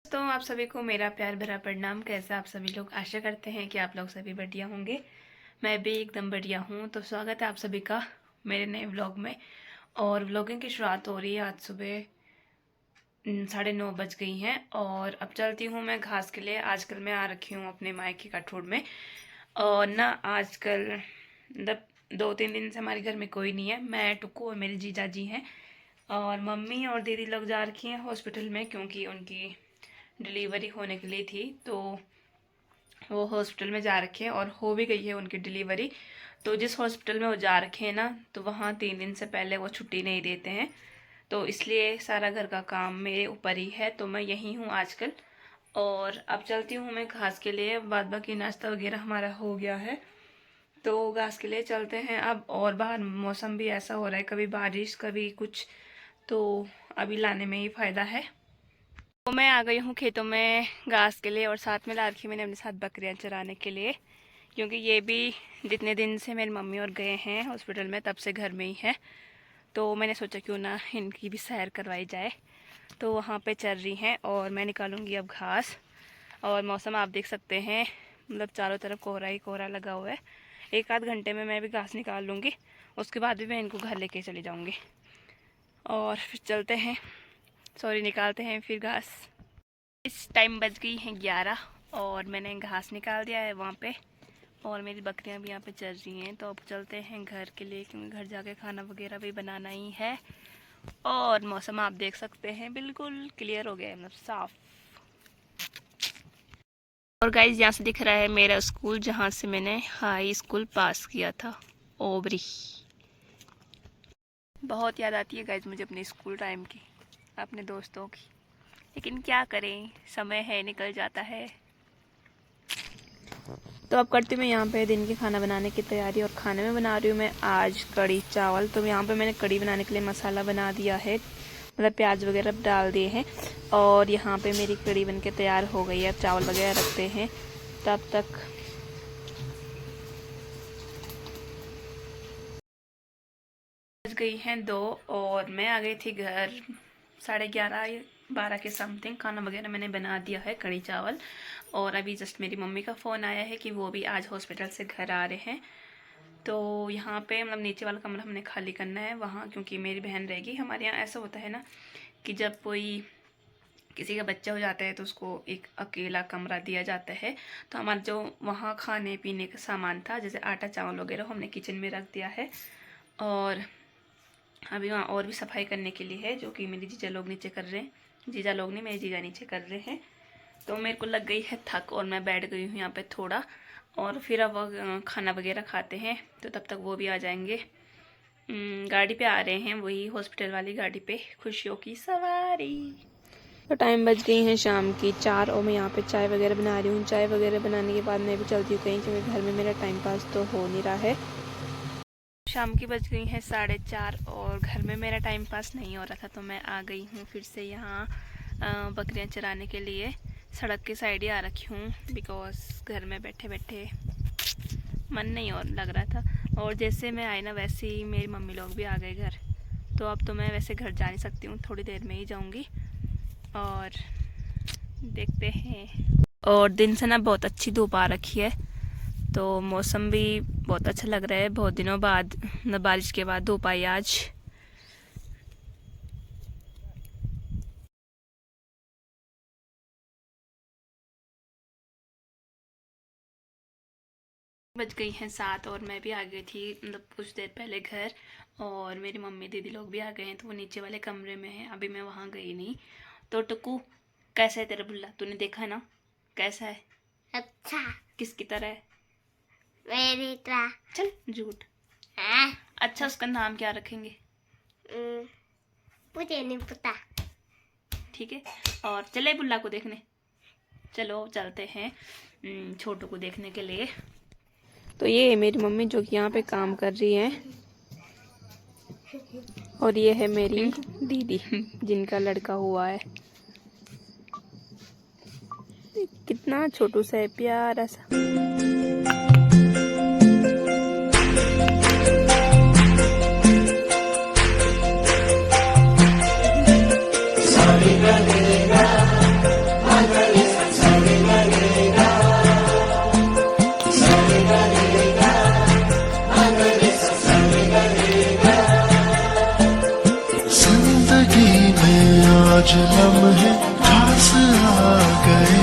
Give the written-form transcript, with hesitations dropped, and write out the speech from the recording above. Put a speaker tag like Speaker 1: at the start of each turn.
Speaker 1: दोस्तों, आप सभी को मेरा प्यार भरा प्रणाम। कैसे आप सभी लोग? आशा करते हैं कि आप लोग सभी बढ़िया होंगे। मैं भी एकदम बढ़िया हूँ। तो स्वागत है आप सभी का मेरे नए व्लॉग में। और व्लॉगिंग की शुरुआत हो रही है। आज सुबह 9:30 बज गई हैं और अब चलती हूँ मैं घास के लिए। आजकल मैं आ रखी हूँ अपने मायके कठोर में। और ना आजकल मतलब 2-3 दिन से हमारे घर में कोई नहीं है। मैं, टुक्कू और मेरे जीजा जी हैं। और मम्मी और दीदी लोग जा रखी हैं हॉस्पिटल में, क्योंकि उनकी डिलीवरी होने के लिए थी। तो वो हॉस्पिटल में जा रखे हैं और हो भी गई है उनकी डिलीवरी। तो जिस हॉस्पिटल में वो जा रखे हैं ना, तो वहाँ 3 दिन से पहले वो छुट्टी नहीं देते हैं। तो इसलिए सारा घर का काम मेरे ऊपर ही है। तो मैं यहीं हूँ आजकल। और अब चलती हूँ मैं घास के लिए। बाद बाकी नाश्ता वगैरह हमारा हो गया है, तो घास के लिए चलते हैं अब। और बाहर मौसम भी ऐसा हो रहा है, कभी बारिश कभी कुछ, तो अभी लाने में ही फ़ायदा है। तो मैं आ गई हूँ खेतों में घास के लिए और साथ में ला रखी मैंने अपने साथ बकरियाँ चराने के लिए, क्योंकि ये भी जितने दिन से मेरी मम्मी और गए हैं हॉस्पिटल में तब से घर में ही है। तो मैंने सोचा क्यों ना इनकी भी सैर करवाई जाए। तो वहाँ पे चल रही हैं और मैं निकालूंगी अब घास। और मौसम आप देख सकते हैं, मतलब चारों तरफ कोहरा ही कोहरा लगा हुआ है। 1-आध घंटे में मैं भी घास निकाल लूँगी। उसके बाद भी मैं इनको घर लेके चली जाऊँगी और फिर चलते हैं, निकालते हैं फिर घास। इस टाइम बज गई हैं 11 और मैंने घास निकाल दिया है वहाँ पे। और मेरी बकरियाँ भी यहाँ पे चल रही हैं। तो अब चलते हैं घर के लिए, क्योंकि घर जाके खाना वगैरह भी बनाना ही है। और मौसम आप देख सकते हैं बिल्कुल क्लियर हो गया है, मतलब साफ। और गाइस, यहाँ से दिख रहा है मेरा स्कूल, जहाँ से मैंने हाई स्कूल पास किया था, ओबरी। बहुत याद आती है गाइस मुझे अपने स्कूल टाइम की, अपने दोस्तों की। लेकिन क्या करें, समय है, निकल जाता है। तो अब करती हूँ मैं यहाँ पे दिन के खाना बनाने की तैयारी। और खाने में बना रही हूँ मैं आज कड़ी चावल। तो यहाँ पे मैंने कड़ी बनाने के लिए मसाला बना दिया है, मतलब प्याज वगैरह डाल दिए हैं। और यहाँ पे मेरी कड़ी बनके तैयार हो गई है। अब चावल वगैरह रखते हैं तब तक। बज गई हैं 2 और मैं आ गई थी घर 11:30-12 के समथिंग। खाना वगैरह मैंने बना दिया है, कड़ी चावल। और अभी जस्ट मेरी मम्मी का फ़ोन आया है कि वो भी आज हॉस्पिटल से घर आ रहे हैं। तो यहाँ पे मतलब नीचे वाला कमरा हमने खाली करना है वहाँ, क्योंकि मेरी बहन रहेगी। हमारे यहाँ ऐसा होता है ना कि जब कोई किसी का बच्चा हो जाता है तो उसको एक अकेला कमरा दिया जाता है। तो हमारा जो वहाँ खाने पीने का सामान था, जैसे आटा चावल वगैरह, हमने किचन में रख दिया है। और अभी वहाँ और भी सफाई करने के लिए है, जो कि मेरे जीजा लोग नीचे कर रहे हैं। जीजा लोग नहीं, मेरे जीजा नीचे कर रहे हैं। तो मेरे को लग गई है थक और मैं बैठ गई हूँ यहाँ पे थोड़ा। और फिर अब खाना वगैरह खाते हैं, तो तब तक वो भी आ जाएंगे। गाड़ी पे आ रहे हैं, वही हॉस्पिटल वाली गाड़ी पे, खुशियों की सवारी। तो टाइम बज गई हैं शाम की 4 और मैं यहाँ पे चाय वगैरह बना रही हूँ। चाय वगैरह बनाने के बाद मैं भी चलती हूँ कहीं, क्योंकि घर में मेरा टाइम पास तो हो नहीं रहा है। शाम की बज गई हैं 4:30 और घर में मेरा टाइम पास नहीं हो रहा था। तो मैं आ गई हूँ फिर से यहाँ बकरियाँ चराने के लिए। सड़क के साइड ही आ रखी हूँ, बिकॉज घर में बैठे बैठे मन नहीं और लग रहा था। और जैसे मैं आई ना, वैसे ही मेरी मम्मी लोग भी आ गए घर। तो अब तो मैं वैसे घर जा नहीं सकती हूँ, थोड़ी देर में ही जाऊँगी और देखते हैं। और दिन से ना बहुत अच्छी धूप आ रखी है, तो मौसम भी बहुत अच्छा लग रहा है। बहुत दिनों बाद, बारिश के बाद धूप आई आज। बज गई हैं 7 और मैं भी आ गई थी मतलब कुछ देर पहले घर। और मेरी मम्मी दीदी लोग भी आ गए हैं, तो वो नीचे वाले कमरे में हैं। अभी मैं वहाँ गई नहीं। तो टुक्कू, कैसा है तेरा बुल्ला? तूने देखा ना कैसा है?
Speaker 2: अच्छा।
Speaker 1: किसकी तरह है?
Speaker 2: मेरी तरह।
Speaker 1: चल झूठ। अच्छा, उसका नाम क्या रखेंगे?
Speaker 2: मुझे नहीं पता।
Speaker 1: ठीक है। और चले बुल्ला को देखने, चलो चलते हैं छोटू को देखने के लिए। तो ये है मेरी मम्मी जो कि यहाँ पे काम कर रही है। और ये है मेरी दीदी जिनका लड़का हुआ है। कितना छोटू सा है, प्यारा सा।
Speaker 3: आज लम्हे खास आ गए